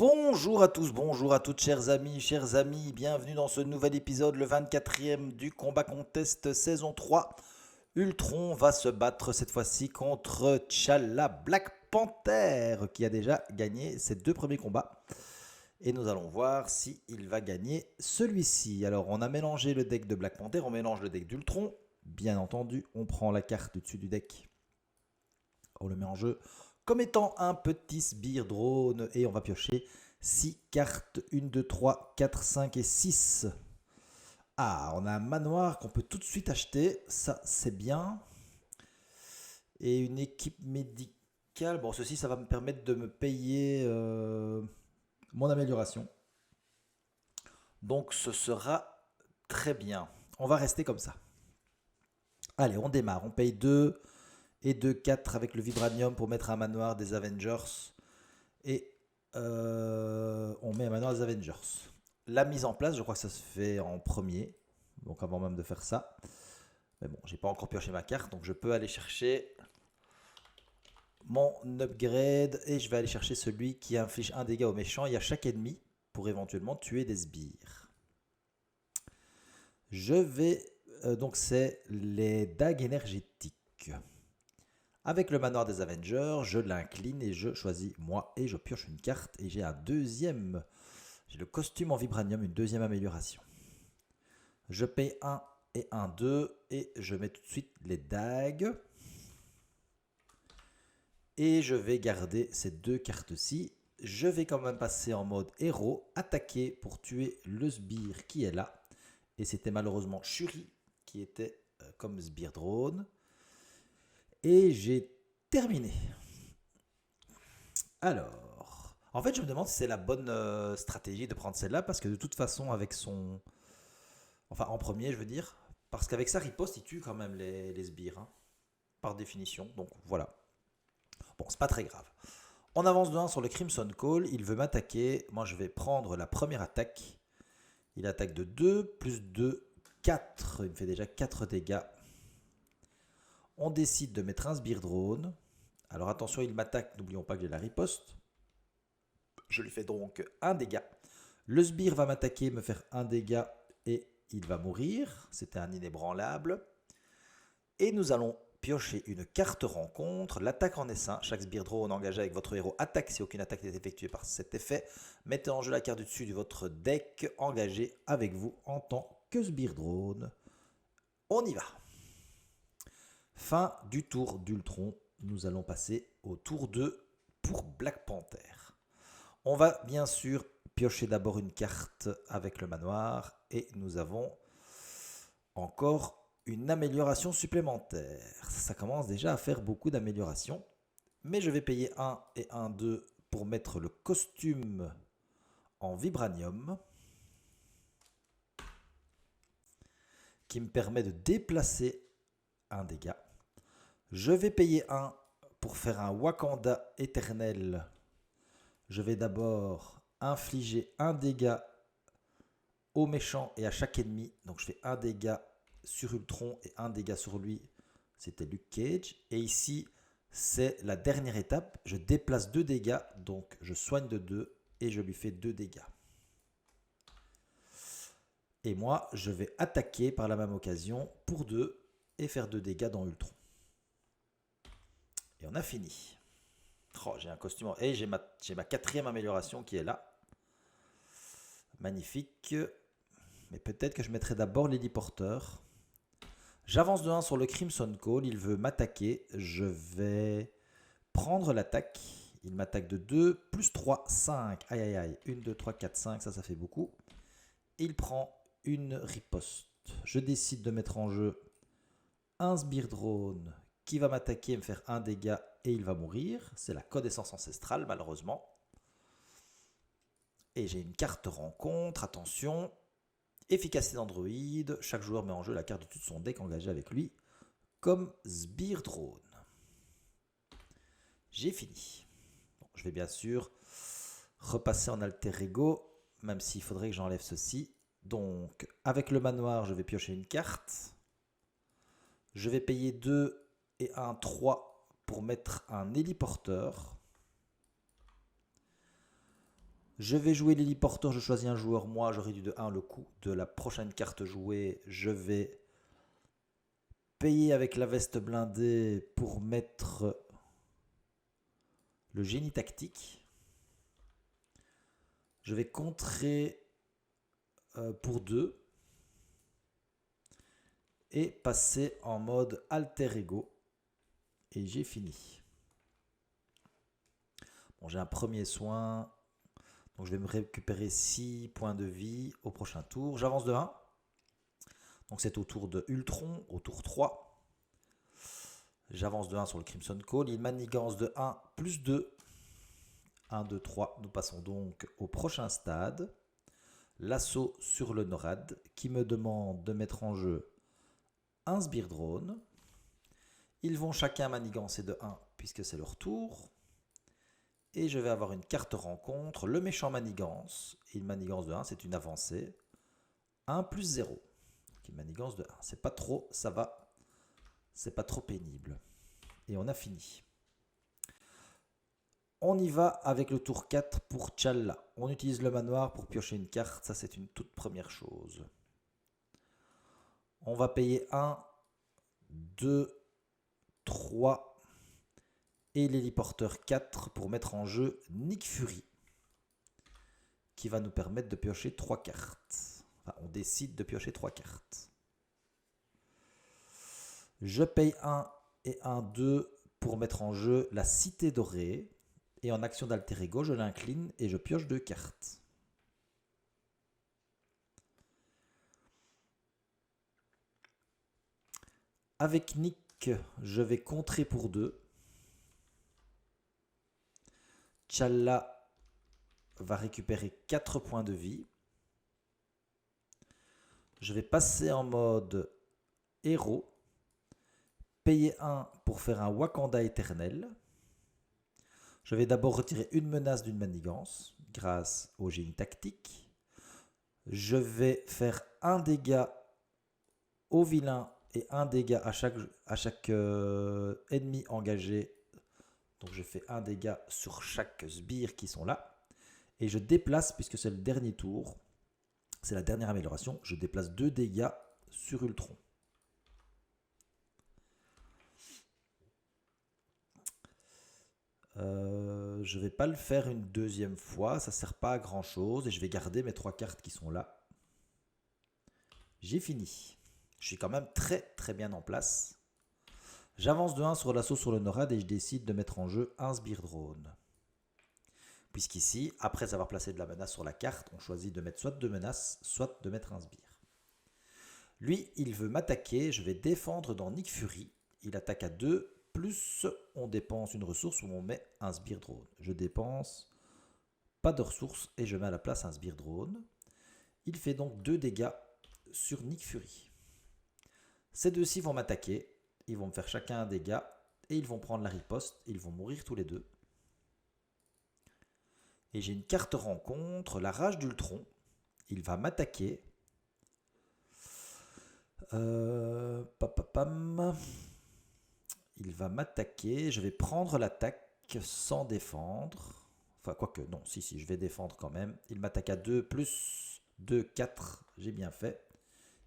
Bonjour à tous, bonjour à toutes, chers amis, bienvenue dans ce nouvel épisode, le 24e du Combat Contest saison 3. Ultron va se battre cette fois-ci contre T'Challa Black Panther, qui a déjà gagné ses deux premiers combats. Et nous allons voir s'il va gagner celui-ci. Alors, on a mélangé le deck de Black Panther, on mélange le deck d'Ultron. Bien entendu, on prend la carte du dessus du deck, on le met en jeu comme étant un petit sbire drone et on va piocher 6 cartes, 1, 2, 3, 4, 5 et 6. Ah, on a un manoir qu'on peut tout de suite acheter, ça c'est bien. Et une équipe médicale, bon ceci ça va me permettre de me payer mon amélioration. Donc ce sera très bien, on va rester comme ça. Allez, on démarre, on paye 2 et 2, 4 avec le vibranium pour mettre un manoir des Avengers. Et on met un manoir des Avengers. La mise en place, je crois que ça se fait en premier. Donc avant même de faire ça. Mais bon, j'ai pas encore pioché ma carte. Donc je peux aller chercher mon upgrade. Et je vais aller chercher celui qui inflige un dégât aux méchants et à chaque ennemi. Pour éventuellement tuer des sbires. Je vais... donc c'est les dagues énergétiques. Avec le manoir des Avengers, je l'incline et je choisis moi et je pioche une carte et j'ai un deuxième. J'ai le costume en vibranium, une deuxième amélioration. Je paye 1 et 1, 2 et je mets tout de suite les dagues. Et je vais garder ces deux cartes-ci. Je vais quand même passer en mode héros, attaquer pour tuer le sbire qui est là. Et c'était malheureusement Shuri qui était comme sbire drone. Et j'ai terminé. Alors, en fait, je me demande si c'est la bonne stratégie de prendre celle-là, parce que de toute façon, avec son... Enfin, en premier, je veux dire, parce qu'avec sa riposte, il tue quand même les sbires, hein, par définition. Donc, voilà. Bon, c'est pas très grave. On avance de 1 sur le Crimson Call, il veut m'attaquer. Moi, je vais prendre la première attaque. Il attaque de 2, plus 2, 4. Il me fait déjà 4 dégâts. On décide de mettre un sbire drone. Alors attention, il m'attaque, n'oublions pas que j'ai la riposte. Je lui fais donc un dégât. Le sbire va m'attaquer, me faire un dégât et il va mourir. C'était un inébranlable. Et nous allons piocher une carte rencontre. L'attaque en essaim. Chaque sbire drone engagé avec votre héros attaque si aucune attaque n'est effectuée par cet effet. Mettez en jeu la carte du dessus de votre deck engagé avec vous en tant que sbire drone. On y va. Fin du tour d'Ultron. Nous allons passer au tour 2 pour Black Panther. On va bien sûr piocher d'abord une carte avec le manoir et nous avons encore une amélioration supplémentaire. Ça commence déjà à faire beaucoup d'améliorations. Mais je vais payer 1 et 1, 2 pour mettre le costume en vibranium qui me permet de déplacer un dégât. Je vais payer 1 pour faire un Wakanda éternel. Je vais d'abord infliger un dégât aux méchants et à chaque ennemi. Donc je fais un dégât sur Ultron et un dégât sur lui. C'était Luke Cage. Et ici, c'est la dernière étape. Je déplace 2 dégâts. Donc je soigne de 2 et je lui fais 2 dégâts. Et moi, je vais attaquer par la même occasion pour 2 et faire 2 dégâts dans Ultron. Et on a fini. Oh, j'ai un costume. Et j'ai ma 4e amélioration qui est là. Magnifique. Mais peut-être que je mettrai d'abord l'héliporteur. J'avance de 1 sur le Crimson Call. Il veut m'attaquer. Je vais prendre l'attaque. Il m'attaque de 2, plus 3, 5. Aïe, aïe, aïe. 1, 2, 3, 4, 5. Ça fait beaucoup. Il prend une riposte. Je décide de mettre en jeu un sbire drone qui va m'attaquer et me faire un dégât et il va mourir. C'est la connaissance ancestrale, malheureusement. Et j'ai une carte rencontre. Attention. Efficacité d'Android. Chaque joueur met en jeu la carte de tout son deck engagé avec lui comme sbire drone. J'ai fini. Bon, je vais bien sûr repasser en alter ego, même s'il faudrait que j'enlève ceci. Donc, avec le manoir, je vais piocher une carte. Je vais payer 2 et 1, 3 pour mettre un héliporteur. Je vais jouer l'héliporteur, je choisis un joueur, moi je réduis de 1 le coût de la prochaine carte jouée. Je vais payer avec la veste blindée pour mettre le génie tactique. Je vais contrer pour 2 et passer en mode alter ego. Et j'ai fini. Bon, j'ai un premier soin. Donc je vais me récupérer 6 points de vie au prochain tour. J'avance de 1. Donc c'est au tour de Ultron, au tour 3. J'avance de 1 sur le Crimson Call. Il manigance de 1 plus 2. 1, 2, 3. Nous passons donc au prochain stade. L'assaut sur le NORAD qui me demande de mettre en jeu un sbire drone. Ils vont chacun manigancer de 1 puisque c'est leur tour. Et je vais avoir une carte rencontre. Le méchant manigance. Il manigance de 1, c'est une avancée. 1 plus 0. Qui manigance de 1. C'est pas trop, ça va. C'est pas trop pénible. Et on a fini. On y va avec le tour 4 pour T'Challa. On utilise le manoir pour piocher une carte. Ça, c'est une toute première chose. On va payer 1, 2, 3 et l'héliporteur 4 pour mettre en jeu Nick Fury, qui va nous permettre de piocher 3 cartes. Enfin, on décide de piocher 3 cartes. Je paye 1 et 1, 2 pour mettre en jeu la Cité Dorée. Et en action d'alter ego, je l'incline et je pioche 2 cartes. Avec Nick, je vais contrer pour 2. T'Challa va récupérer 4 points de vie. Je vais passer en mode héros. Payer 1 pour faire un Wakanda éternel. Je vais d'abord retirer une menace d'une manigance grâce au génie tactique. Je vais faire un dégât au vilain et un dégât à chaque ennemi engagé. Donc je fais un dégât sur chaque sbire qui sont là. Et je déplace, puisque c'est le dernier tour, c'est la dernière amélioration, je déplace 2 dégâts sur Ultron. Je ne vais pas le faire une deuxième fois, ça ne sert pas à grand chose. Et je vais garder mes 3 cartes qui sont là. J'ai fini. Je suis quand même très très bien en place. J'avance de 1 sur l'assaut sur le NORAD et je décide de mettre en jeu un sbire drone. Puisqu'ici, après avoir placé de la menace sur la carte, on choisit de mettre soit 2 menaces, soit de mettre un sbire. Lui, il veut m'attaquer, je vais défendre dans Nick Fury. Il attaque à 2, plus on dépense une ressource où on met un sbire drone. Je dépense pas de ressources et je mets à la place un sbire drone. Il fait donc 2 dégâts sur Nick Fury. Ces deux-ci vont m'attaquer, ils vont me faire chacun un dégât et ils vont prendre la riposte, ils vont mourir tous les deux. Et j'ai une carte rencontre, la rage d'Ultron. Il va m'attaquer. Il va m'attaquer. Je vais prendre l'attaque sans défendre. Enfin, quoique, non, si, je vais défendre quand même. Il m'attaque à 2, plus 2, 4. J'ai bien fait.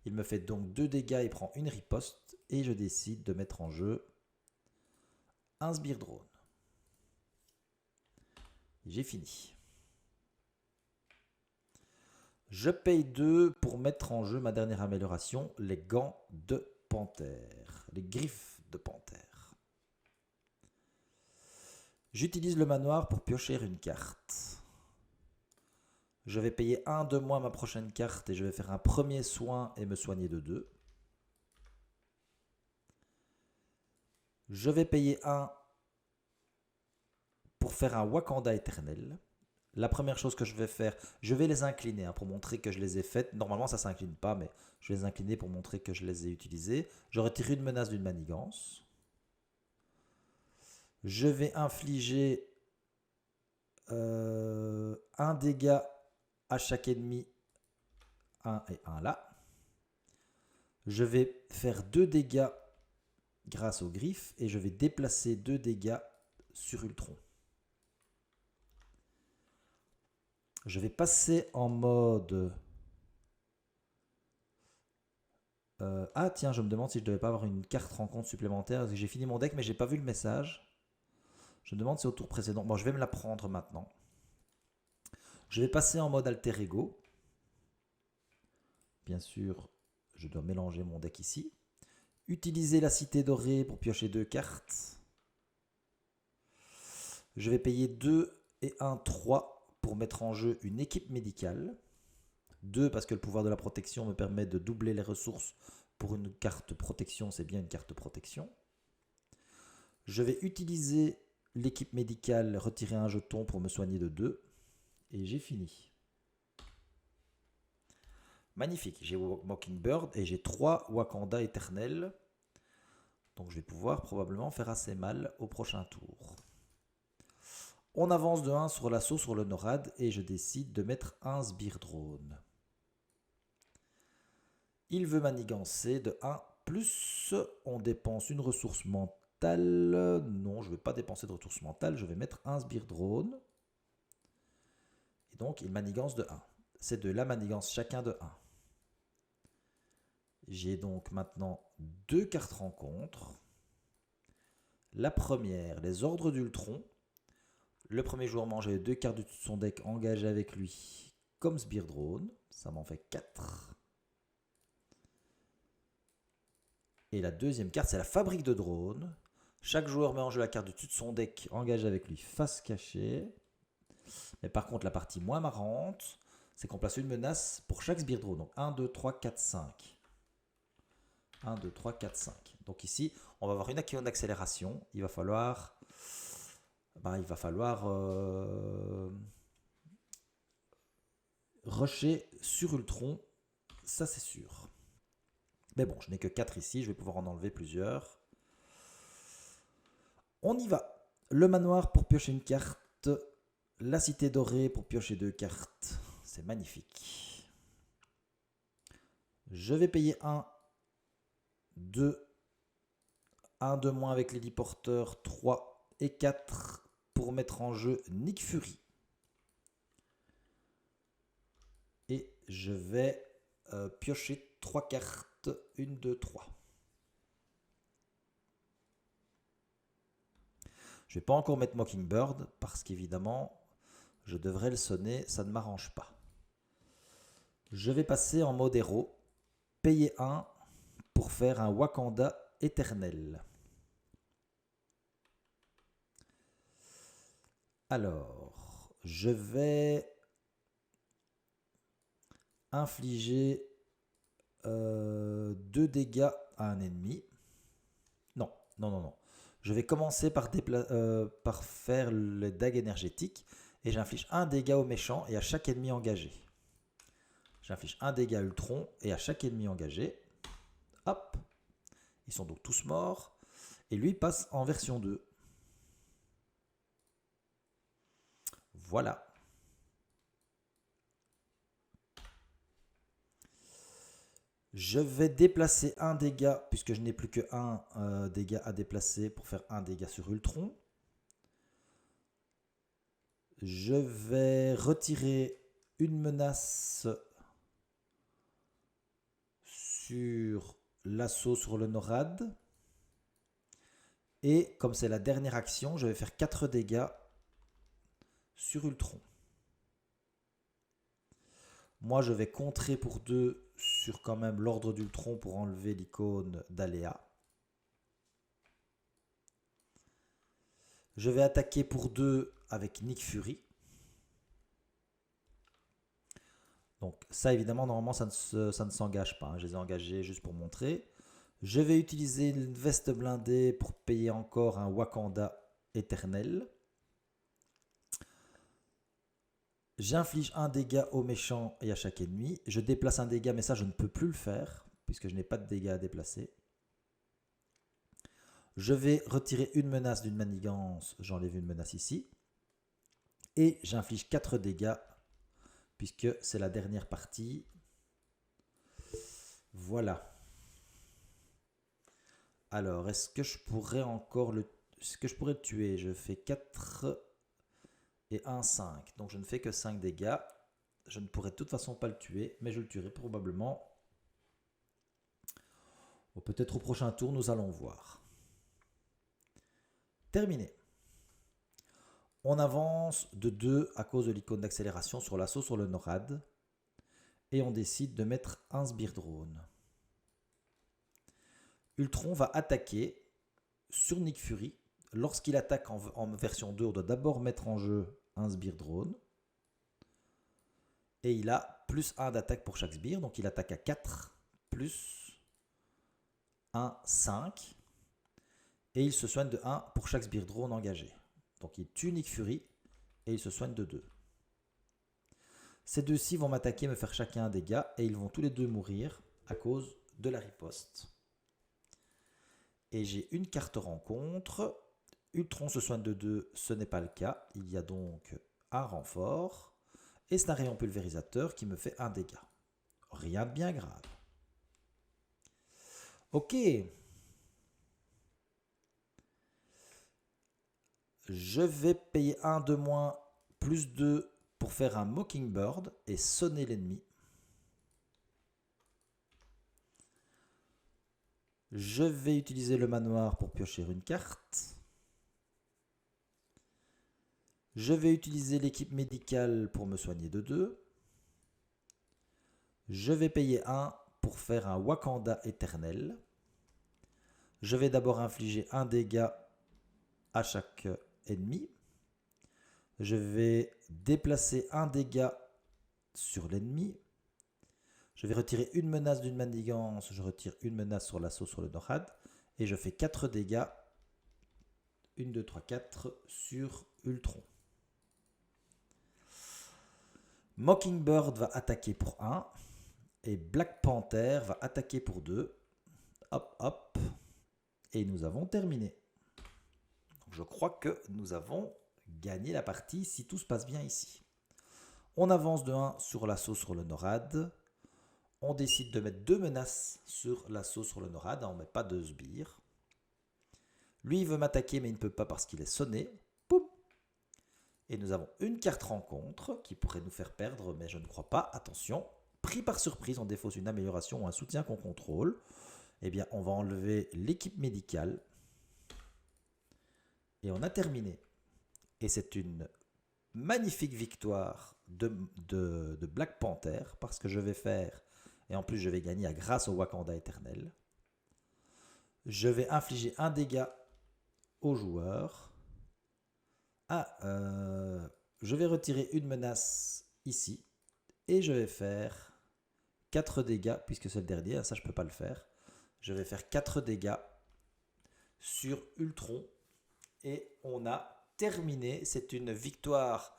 Il me fait donc 2 dégâts, il prend une riposte. Et je décide de mettre en jeu un sbire drone. J'ai fini. Je paye 2 pour mettre en jeu ma dernière amélioration, les gants de panthère, les griffes de panthère. J'utilise le manoir pour piocher une carte. Je vais payer 1 de moins ma prochaine carte et je vais faire un premier soin et me soigner de 2. Je vais payer 1 pour faire un Wakanda éternel. La première chose que je vais faire, je vais les incliner pour montrer que je les ai faites. Normalement, ça ne s'incline pas, mais je vais les incliner pour montrer que je les ai utilisées. Je retire une menace d'une manigance. Je vais infliger un dégât à chaque ennemi. 1 et 1 là. Je vais faire 2 dégâts grâce aux griffes et je vais déplacer 2 dégâts sur Ultron. Je vais passer en mode... ah tiens, je me demande si je devais pas avoir une carte rencontre supplémentaire. Parce que j'ai fini mon deck, mais j'ai pas vu le message. Je me demande si au tour précédent... Bon, je vais me la prendre maintenant. Je vais passer en mode alter ego. Bien sûr, je dois mélanger mon deck ici. Utiliser la cité dorée pour piocher 2 cartes. Je vais payer 2 et 1, 3 pour mettre en jeu une équipe médicale. 2 parce que le pouvoir de la protection me permet de doubler les ressources pour une carte protection, c'est bien une carte protection. Je vais utiliser l'équipe médicale, retirer un jeton pour me soigner de 2. Et j'ai fini. Magnifique, j'ai Mockingbird et j'ai 3 Wakanda éternels. Donc je vais pouvoir probablement faire assez mal au prochain tour. On avance de 1 sur l'assaut sur le NORAD et je décide de mettre un sbire drone. Il veut manigancer de 1 plus on dépense une ressource mentale. Non, je ne vais pas dépenser de ressource mentale, je vais mettre un sbire drone. Et donc il manigance de 1. C'est de la manigance chacun de 1. J'ai donc maintenant 2 cartes rencontres. La première, les ordres d'Ultron. Le premier joueur mange 2 cartes de son deck engagées avec lui comme sbire drone. Ça m'en fait 4. Et la deuxième carte, c'est la fabrique de drones. Chaque joueur met en jeu la carte du dessus de son deck engagée avec lui face cachée. Mais par contre, la partie moins marrante, c'est qu'on place une menace pour chaque sbire drone. Donc 1, 2, 3, 4, 5. 1, 2, 3, 4, 5. Donc ici, on va avoir une action d'accélération. Il va falloir... rusher sur Ultron. Ça, c'est sûr. Mais bon, je n'ai que 4 ici. Je vais pouvoir en enlever plusieurs. On y va. Le manoir pour piocher une carte. La cité dorée pour piocher 2 cartes. C'est magnifique. Je vais payer 1, 2, 1 de moins avec l'héliporteur, 3 et 4 pour mettre en jeu Nick Fury. Et je vais piocher 3 cartes. 1, 2, 3. Je ne vais pas encore mettre Mockingbird parce qu'évidemment, je devrais le sonner, ça ne m'arrange pas. Je vais passer en mode héros, payer 1 pour faire un Wakanda éternel. Alors, je vais infliger 2 dégâts à un ennemi. Non, non, non, non. Je vais commencer par faire le dague énergétique et j'inflige 1 dégât au méchant et à chaque ennemi engagé. J'inflige 1 dégât à Ultron et à chaque ennemi engagé. Hop. Ils sont donc tous morts. Et lui passe en version 2. Voilà. Je vais déplacer un dégât, puisque je n'ai plus que 1 dégât à déplacer pour faire 1 dégât sur Ultron. Je vais retirer une menace sur l'assaut sur le NORAD. Et comme c'est la dernière action, je vais faire 4 dégâts sur Ultron. Moi, je vais contrer pour 2 sur quand même l'ordre d'Ultron pour enlever l'icône d'Aléa. Je vais attaquer pour 2 avec Nick Fury. Donc ça, évidemment, normalement, ça ne s'engage pas. Je les ai engagés juste pour montrer. Je vais utiliser une veste blindée pour payer encore un Wakanda éternel. J'inflige 1 dégât au méchant et à chaque ennemi. Je déplace un dégât, mais ça, je ne peux plus le faire, puisque je n'ai pas de dégâts à déplacer. Je vais retirer une menace d'une manigance. J'enlève une menace ici. Et j'inflige 4 dégâts, puisque c'est la dernière partie. Voilà. Alors, est-ce que je pourrais encore le tuer? Je fais 4 et 1, 5. Donc je ne fais que 5 dégâts. Je ne pourrai de toute façon pas le tuer, mais je le tuerai probablement. Ou peut-être au prochain tour, nous allons voir. Terminé. On avance de 2 à cause de l'icône d'accélération sur l'assaut sur le NORAD. Et on décide de mettre un sbire drone. Ultron va attaquer sur Nick Fury. Lorsqu'il attaque en version 2, on doit d'abord mettre en jeu un sbire drone. Et il a plus 1 d'attaque pour chaque sbire. Donc il attaque à 4 plus 1, 5. Et il se soigne de 1 pour chaque sbire drone engagé. Donc il tue Nick Fury et il se soigne de 2. Ces deux-ci vont m'attaquer, me faire chacun un dégât, et ils vont tous les deux mourir à cause de la riposte. Et j'ai une carte rencontre. Ultron se soigne de 2, ce n'est pas le cas. Il y a donc un renfort. Et c'est un rayon pulvérisateur qui me fait un dégât. Rien de bien grave. Ok. Je vais payer 1 de moins, plus 2 pour faire un Mockingbird et sonner l'ennemi. Je vais utiliser le manoir pour piocher une carte. Je vais utiliser l'équipe médicale pour me soigner de 2. Je vais payer 1 pour faire un Wakanda éternel. Je vais d'abord infliger un dégât à chaque ennemi. Je vais déplacer un dégât sur l'ennemi. Je vais retirer une menace d'une manigance. Je retire une menace sur l'assaut sur le NORAD. Et je fais 4 dégâts. 1, 2, 3, 4 sur Ultron. Mockingbird va attaquer pour 1. Et Black Panther va attaquer pour 2. Hop, hop. Et nous avons terminé. Donc je crois que nous avons gagné la partie si tout se passe bien ici. On avance de 1 sur l'assaut sur le NORAD. On décide de mettre 2 menaces sur l'assaut sur le NORAD. On ne met pas de sbires. Lui, il veut m'attaquer, mais il ne peut pas parce qu'il est sonné. Poum. Et nous avons une carte rencontre qui pourrait nous faire perdre, mais je ne crois pas. Attention, pris par surprise, on défausse une amélioration ou un soutien qu'on contrôle. Eh bien, on va enlever l'équipe médicale. Et on a terminé. Et c'est une magnifique victoire de Black Panther parce que je vais faire, et en plus je vais gagner grâce au Wakanda éternel. Je vais infliger un dégât au joueur. Je vais retirer une menace ici et je vais faire 4 dégâts puisque c'est le dernier, ça je ne peux pas le faire. Je vais faire 4 dégâts sur Ultron et on a terminé. C'est une victoire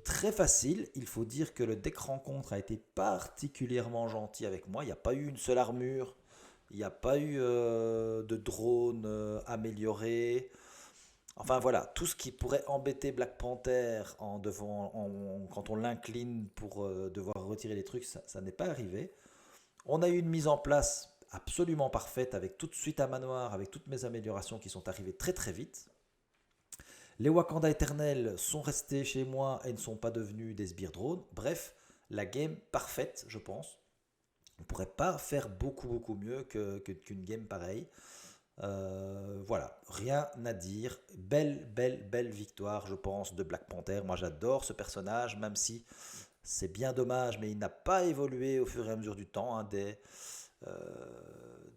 très facile. Il faut dire que le deck rencontre a été particulièrement gentil avec moi. Il n'y a pas eu une seule armure. Il n'y a pas eu de drone amélioré. Enfin voilà, tout ce qui pourrait embêter Black Panther quand on l'incline pour devoir retirer les trucs, ça n'est pas arrivé. On a eu une mise en place absolument parfaite avec tout de suite un manoir, avec toutes mes améliorations qui sont arrivées très très vite. Les Wakanda éternels sont restés chez moi et ne sont pas devenus des sbires drones. Bref, la game parfaite, je pense. On ne pourrait pas faire beaucoup mieux qu'une game pareille. Voilà, rien à dire. Belle victoire, je pense, de Black Panther. Moi, j'adore ce personnage, même si c'est bien dommage, mais il n'a pas évolué au fur et à mesure du temps. Hein,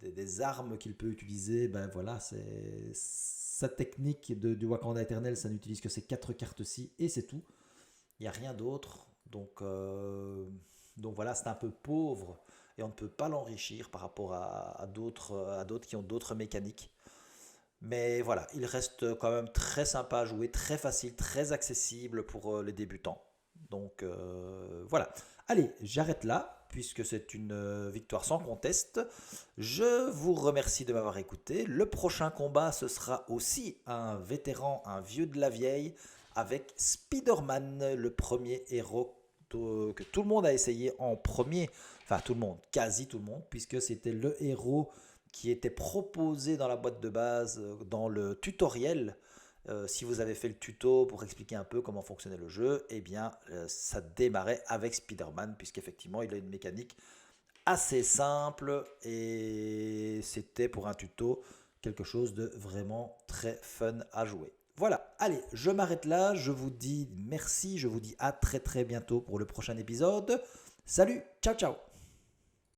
des armes qu'il peut utiliser, ben voilà, c'est sa technique du Wakanda éternel, ça n'utilise que ces 4 cartes-ci et c'est tout. Il n'y a rien d'autre. Donc voilà, c'est un peu pauvre et on ne peut pas l'enrichir par rapport à d'autres qui ont d'autres mécaniques. Mais voilà, il reste quand même très sympa à jouer, très facile, très accessible pour les débutants. Donc voilà. Allez, j'arrête là, puisque c'est une victoire sans conteste. Je vous remercie de m'avoir écouté. Le prochain combat, ce sera aussi un vétéran, un vieux de la vieille, avec Spider-Man, le premier héros que tout le monde a essayé en premier. Enfin, tout le monde, quasi tout le monde, puisque c'était le héros qui était proposé dans la boîte de base, dans le tutoriel. Si vous avez fait le tuto pour expliquer un peu comment fonctionnait le jeu, eh bien, ça démarrait avec Spider-Man, puisqu'effectivement, il a une mécanique assez simple et c'était pour un tuto quelque chose de vraiment très fun à jouer. Voilà, allez, je m'arrête là, je vous dis merci, je vous dis à très très bientôt pour le prochain épisode. Salut, ciao ciao.